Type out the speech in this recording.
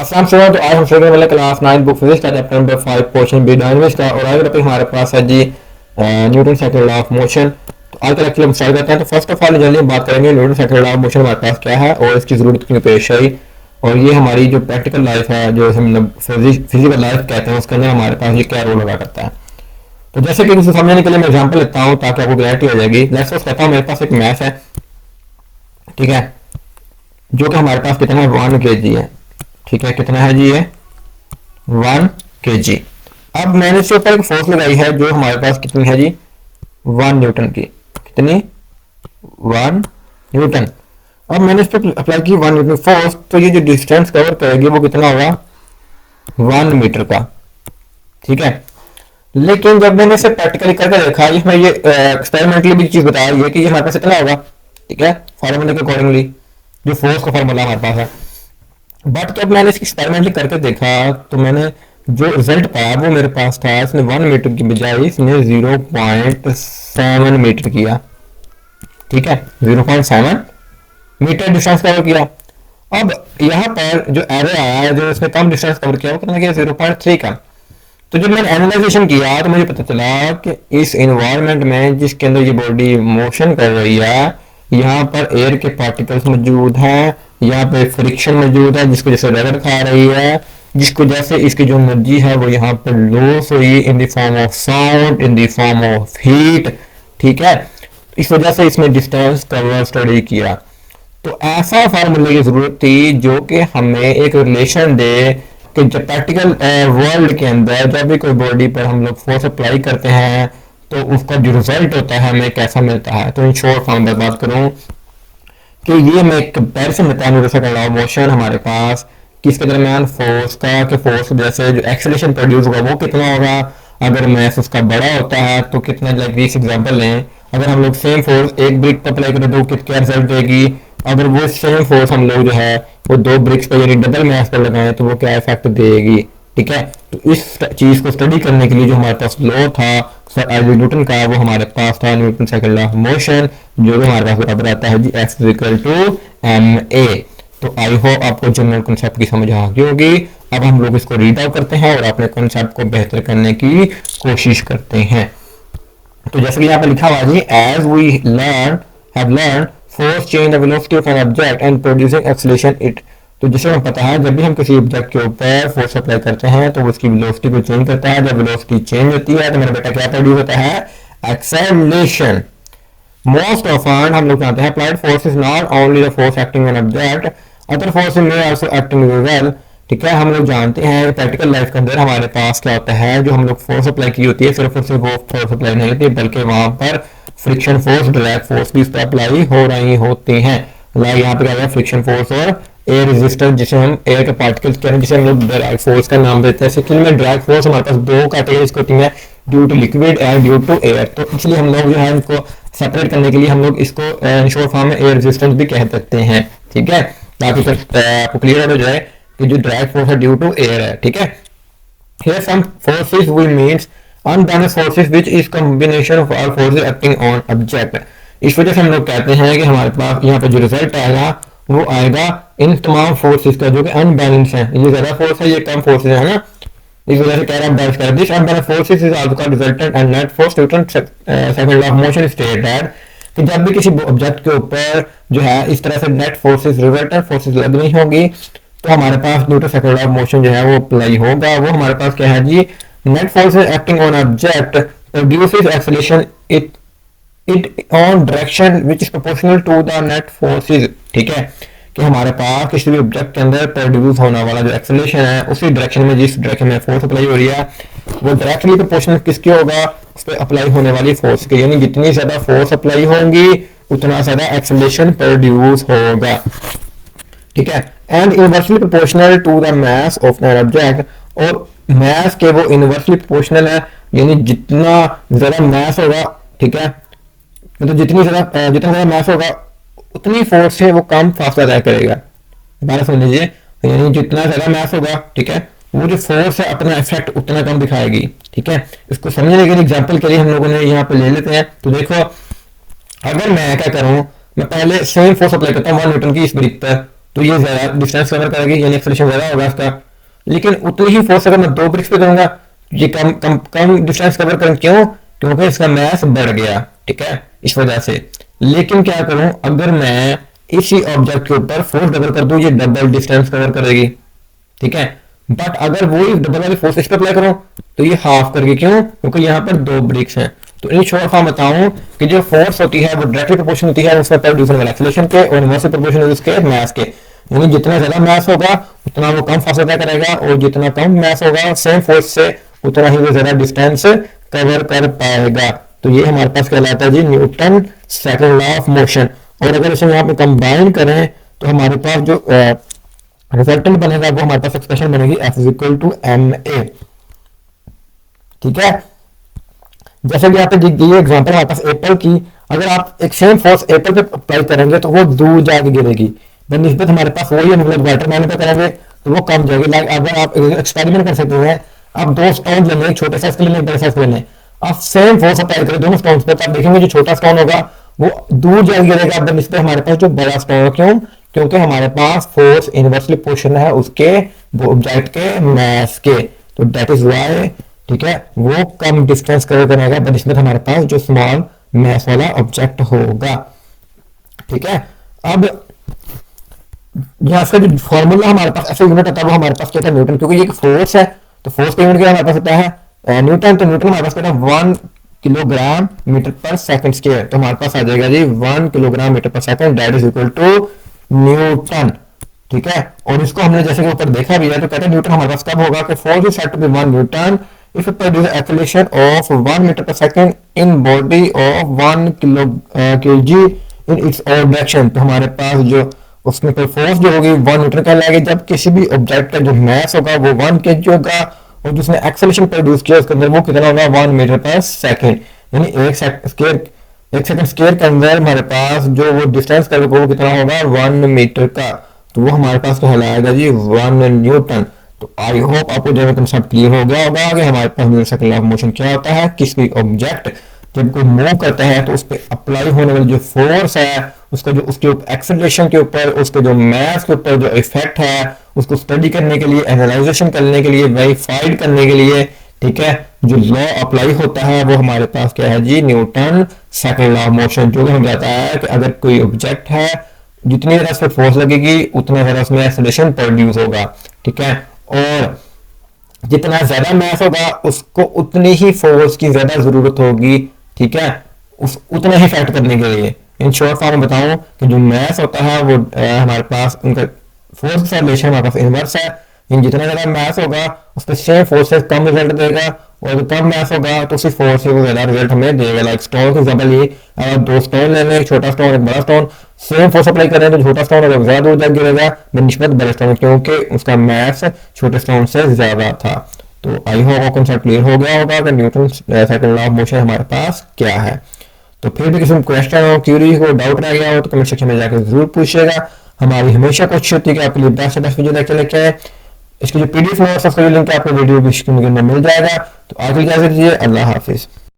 अस्सलाम वालेकुम। तो आज हम शुरू करने वाले क्लास 9 बुक फिजिक्स का chapter number 5 portion B dynamics का। और आज का टॉपिक हमारे पास है जी Newton second law of motion. तो आज का लेक्चर हम स्टार्ट करते हैं। तो फर्स्ट ऑफ ऑल जल्दी हम बात करेंगे Newton second law of motion हमारे पास क्या है और इसकी ज़रूरत क्यों पेश आई, और ये हमारी जो प्रैक्टिकल लाइफ है, जो हम फिजिकल लाइफ कहते हैं, उसके अंदर हमारे पास ये क्या रोल अदा करता है। तो जैसे कि इसे समझने के लिए मैं एग्जाम्पल लेता हूँ ताकि आपको क्लैरिटी हो जाएगी। लेट्स सपोज कहता हूँ मेरे पास एक मैथ है, ठीक है, जो कि हमारे पास कितना है 1 kg है। ठीक है, कितना है जी ये 1 kg। अब मैंने इसके ऊपर एक फोर्स लगाई है जो हमारे पास कितनी है जी 1 न्यूटन की। कितनी 1 न्यूटन। अब मैंने इस पर अप्लाई की 1 न्यूटन फोर्स, तो ये जो डिस्टेंस कवर करेगी वो कितना होगा 1 मीटर का। ठीक है, लेकिन जब मैंने इसे प्रैक्टिकली करके देखा, इसमें ये एक्सपेरिमेंटली भी चीज बताया गई है कि ये हमारे पास इतना होगा। ठीक है, फॉर्मूले के अकॉर्डिंगली जो फोर्स का फॉर्मूला हमारे पास है। बट जब मैंने इसकी एक्सपेरिमेंटली करके देखा तो मैंने जो रिजल्ट पाया वो मेरे पास था, इसने 1 मीटर की बजाय इसने 0.7 मीटर किया। ठीक है, 0.7 मीटर डिस्टेंस कवर किया। अब यहाँ पर जो एरर आया, जो इसने कम डिस्टेंस कवर किया, वो कितना किया 0.3 का। तो जब मैंने एनालाइजेशन किया तो मुझे पता चला कि इस एनवायरनमेंट में जिसके अंदर ये बॉडी मोशन कर रही है, यहाँ पर एयर के पार्टिकल्स मौजूद हैं, यहाँ पे फ्रिक्शन मौजूद है जिसको जैसे रगड़ खा रही है, जिसको जैसे इसकी जो एनर्जी है वो यहाँ पर लॉस हुई in the form of sound, in the form of heat. ठीक है, इस वजह से इसमें डिस्टेंस कवर स्टडी किया। तो ऐसा फार्मूले की जरूरत थी जो कि हमें एक रिलेशन दे कि जब प्रैक्टिकल वर्ल्ड के अंदर जब भी कोई बॉडी पर हम लोग फोर्स अप्लाई करते हैं तो उसका जो रिजल्ट होता है हमें कैसा मिलता है। तो इन शॉर्ट फॉर्म में बात करूं कि ये मैं कंपैरिजन होता है Newton second law of motion हमारे पास किसके दरमियान फोर्स का, कि फोर्स की वजह से जो एक्सेलरेशन प्रोड्यूस होगा वो कितना होगा। अगर मैथ उसका बड़ा होता है तो कितना, लाइक दिस एग्जांपल लें, अगर हम लोग सेम फोर्स एक ब्रिक पर अप्लाई करें तो क्या रिजल्ट देगी। अगर वो सेम फोर्स हम लोग जो है वो 2 ब्रिक्स पर यानी डबल मैथ पर लगाएं तो वो क्या इफेक्ट देगी। ठीक है, तो इस चीज को स्टडी करने के लिए जो हमारे पास लॉ था सर आइजैक न्यूटन का, वो हमारे पास था Newton second law of motion, जो कि हमारे पास बराबर आता है जी F = ma। तो आई होप आपको जनरल कॉन्सेप्ट की समझ आ गई होगी। अब हम लोग इसको रीड आउट करते हैं और अपने कॉन्सेप्ट को बेहतर करने की कोशिश करते हैं। तो जैसे कि यहाँ पे लिखा हुआ जी, as we have learn force change the velocity of an object and producing acceleration it. तो जैसे हमें पता है जब भी हम किसी ऑब्जेक्ट के ऊपर फोर्स अप्लाई करते हैं तो उसकी वेलोसिटी को चेंज करता है। जब वेलोसिटी चेंज होती है तो मेरा बेटा क्या प्रोड्यूस होता है एक्सेलरेशन। मोस्ट ऑफन हम लोग जानते हैं applied force is not only the force acting on object, other force may also acting well. ठीक है, हम लोग जानते हैं प्रैक्टिकल लाइफ के अंदर हमारे पास क्या होता है, जो हम लोग फोर्स अप्लाई की होती है सिर्फ और सिर्फ वो फोर्स अप्लाई नहीं होती बल्कि वहां पर फ्रिक्शन फोर्स, ड्रैग फोर्स भी इस पर अप्लाई हो रही होती हैं। लाइक यहाँ पे क्या है फ्रिक्शन फोर्स और एयर रेजिस्टेंस, जिसे हम एयर के पार्टिकल्स कह रहे हैं, जिसे हम लोग ड्रैग फोर्स का नाम देते हैं। सेकंड में ड्रैग फोर्स हमारे पास 2 कैटेगरीज होती हैं, due to liquid and due to air. तो इसलिए हम लोग जो है इनको सेपरेट करने के लिए हम लोग इसको शॉर्ट फॉर्म में एयर रेजिस्टेंस भी कह सकते हैं। ठीक है, ताकि आपको क्लियर हो जाए कि जो ड्रैग फोर्स है ड्यू टू एयर है। ठीक है, here some forces we means unbalanced forces which is combination of all forces acting on object। इस वजह से हम लोग कहते हैं कि हमारे पास यहाँ पर जो रिजल्ट आएगा वो आएगा इन तमाम फोर्सेस का जो कि अनबैलेंस है। ये ज्यादा फोर्स है, ये कम फोर्स है ना, इस वजह से कह रहा है कर this unbalance forces is also called resultant and net force. Newton second law of motion state that कि जब भी किसी ऑब्जेक्ट के ऊपर जो है इस तरह से नेट फोर्सेस रिजल्टेंट फोर्सेस लग नहीं होगी तो हमारे पास Newton second law of motion जो है वो अप्लाई होगा। वो हमारे पास क्या है जी, net forces acting on object produces acceleration it on direction which is proportional to the net forces. ठीक है, कि हमारे पास किसी भी ऑब्जेक्ट के अंदर प्रोड्यूस होने वाला जो एक्सेलरेशन है उसी डायरेक्शन में, जिस डायरेक्शन में फोर्स अप्लाई हो रही है वो डायरेक्टली प्रोपोर्शनल किसके होगा, उस पर अप्लाई होने वाली फोर्स के। यानी जितनी ज्यादा फोर्स अप्लाई होंगी उतना ज्यादा एक्सेलरेशन प्रोड्यूस होगा। ठीक है, and inversely proportional to the mass of an object, और मास के वो इनवर्सली प्रोपोर्शनल है, यानी जितना ज्यादा मास होगा, ठीक है, मतलब जितना ज्यादा मास होगा उतनी फोर्स से वो कम फासला तय करेगा। दोबारा सुन लीजिए, यानी जितना ज्यादा मास होगा, ठीक है, वो जो फोर्स है अपना इफेक्ट उतना कम दिखाएगी। ठीक है, इसको समझने के लिए एग्जांपल के लिए हम लोगों ने यहाँ पे ले लेते हैं। तो देखो, अगर मैं क्या करूं, मैं पहले सेम फोर्स अप्लाई करता हूँ 1 न्यूटन की इस ब्रिक पर, तो ये ज़्यादा डिस्टेंस कवर करेगी, यानी एक्सेलरेशन ज़्यादा होगा इसका। लेकिन उतनी ही फोर्स अगर मैं 2 ब्रिक्स पे करूंगा, ये कम कम कम डिस्टेंस कवर करें, क्यों? क्योंकि इसका मास बढ़ गया, ठीक है, इस वजह से। लेकिन क्या करूं, अगर मैं इसी ऑब्जेक्ट के ऊपर फोर्स डबल कर दूं, ये डबल डिस्टेंस कवर करेगी, ठीक है। बट अगर वो डबल वाली फोर्स इस पर अप्लाई करूं तो ये हाफ करके, क्यों? क्योंकि यहाँ पर 2 ब्रिक्स हैं। तो इन शॉर्ट फॉर्म बताऊं कि जो फोर्स होती है वो डायरेक्टली प्रोपोर्शनल होती है उसमें प्रोड्यूसर वाले एक्सेलरेशन के, और इनवर्सली प्रोपोर्शनल उसके मास के। यानी जितना ज्यादा मास होगा उतना वो कम फोर्स अप्लाई करेगा, और जितना कम मास होगा सेम फोर्स से उतना ही वो ज्यादा डिस्टेंस कवर कर पाएगा। तो ये हमारे पास कहलाता है जी Newton second law of motion. और अगर इसे यहाँ पे कंबाइन करें तो हमारे पास जो रिजल्टेंट बनेगा वो हमारे पास एक्सप्रेशन बनेगी F is equal to ma, ठीक है। जैसे कि यहाँ पे ये एग्जांपल हमारे पास एप्पल की, अगर आप एक सेम फोर्स एप्पल पे अप्लाई करेंगे तो वो दूर जाके गिरेगी, निस्बत हमारे पास वही है, मतलब वाटरमेलन पे करेंगे तो वो कम जाएगी। लाइक अगर आप एक्सपेरिमेंट कर सकते हैं, आप 2 स्टोन लेंगे, एक छोटे साइज के लेंगे, एक बड़े साइज के लेंगे, आप सेम फोर्स अप्लाई करें दोनों स्टोन पे, तो आप देखेंगे जो छोटा स्टोन होगा वो दूर जाके गिरेगा निस्बत हमारे पास जो बड़ा स्टोन। क्यों? क्योंकि हमारे पास फोर्स इनवर्सली प्रोपोर्शनल है उसके ऑब्जेक्ट के मास के। तो दैट इज व्हाई, ठीक है, वो कम डिस्टेंस कवर करेगा बनिस्बत हमारे पास जो स्मॉल मास वाला ऑब्जेक्ट होगा, ठीक है। अब यहाँ से जो फॉर्मूला हमारे पास ऐसे यूनिट आता है वो हमारे पास क्या था, न्यूटन, क्योंकि ये फोर्स है तो फोर्स का यूनिट क्या हमारे पास होता है न्यूटन। तो न्यूटन हमारे पास क्या था 1 किलोग्राम मीटर पर सेकंड स्क्वायर। तो हमारे पास आ जाएगा जी 1 किलोग्राम मीटर पर second, that is equal to newton, ठीक है। और इसको हमने जैसे कि ऊपर देखा भी है, तो कहते हैं न्यूटन हमारे पास कब होगा कि force is said to be 1 newton if it produces acceleration of 1 meter per second in body of 1 kg in its own direction। तो हमारे पास जो उसमें पर फोर्स जो होगी 1 न्यूटन कहलाएगी जब किसी भी ऑब्जेक्ट का जो मास होगा वो 1 kg होगा, और जिसने एक्सेलरेशन प्रोड्यूस किया उसके अंदर वो कितना होगा 1 मीटर पर सेकंड। यानी एक सेकंड स्क्वायर के अंदर हमारे पास जो वो डिस्टेंस करेगा वो कितना होगा 1 मीटर का। तो वो हमारे पास कहलाएगा जी 1 न्यूटन। तो आई होप आपको जो कंसेप्ट क्लियर हो गया होगा कि हमारे पास Newton second law of motion क्या होता है। किसी भी ऑब्जेक्ट जब कोई मूव करता है तो उस पर अप्लाई होने वाली जो फोर्स है उसका जो उसके एक्सेलरेशन के ऊपर, उसके जो मास के ऊपर जो इफेक्ट है उसको स्टडी करने के लिए, एनालाइजेशन करने के लिए, वेरीफाइड करने के लिए, ठीक है, जो लॉ अप्लाई होता है वो हमारे पास क्या है जी Newton second law of motion. जो हमें कहता है कि अगर कोई ऑब्जेक्ट है जितनी ज्यादा उस पर फोर्स लगेगी उतना ज्यादा उसमें एक्सेलरेशन प्रोड्यूस होगा, ठीक है, और जितना ज्यादा मास होगा उसको उतनी ही फोर्स की ज्यादा जरूरत होगी, ठीक है, उस उतना ही इफेक्ट करने के लिए। इन शॉर्ट फॉर्म में बताऊं कि जो मास होता है वो हमारे पास उनका फोर्स के साथ रिलेशन हमारे पास इनवर्स है। जितना ज्यादा मास होगा उसके सेम फोर्स से कम रिजल्ट देगा, और कम मास होगा तो उसी फोर्स से वो ज्यादा रिजल्ट हमें देगा। लाइक स्टोन का एग्जांपल ये, अगर 2 स्टोन लेने, एक छोटा स्टोन एक बड़ा स्टोन, सेम फोर्स अप्लाई करें तो छोटा स्टोन अगर ज्यादा दूर तक गिरेगा बनिस्बत बड़े स्टोन, क्योंकि उसका मास छोटे स्टोन से ज्यादा था। तो आई होप कंसेप्ट क्लियर हो गया होगा कि Newton second law of motion हमारे पास क्या है। तो फिर भी किसी क्वेश्चन हो, क्यूरी हो, डाउट रह गया हो तो कमेंट सेक्शन में जाकर जरूर पूछिएगा। हमारी हमेशा कोशिश होती है कि आपके लिए बेस्ट से बेस्ट वीडियो लेके आए। इसकी जो पीडीएफ नोट्स है उसका लिंक आपको वीडियो डिस्क्रिप्शन में मिल जाएगा। तो आज की इजाजत दीजिए, अल्लाह हाफिज।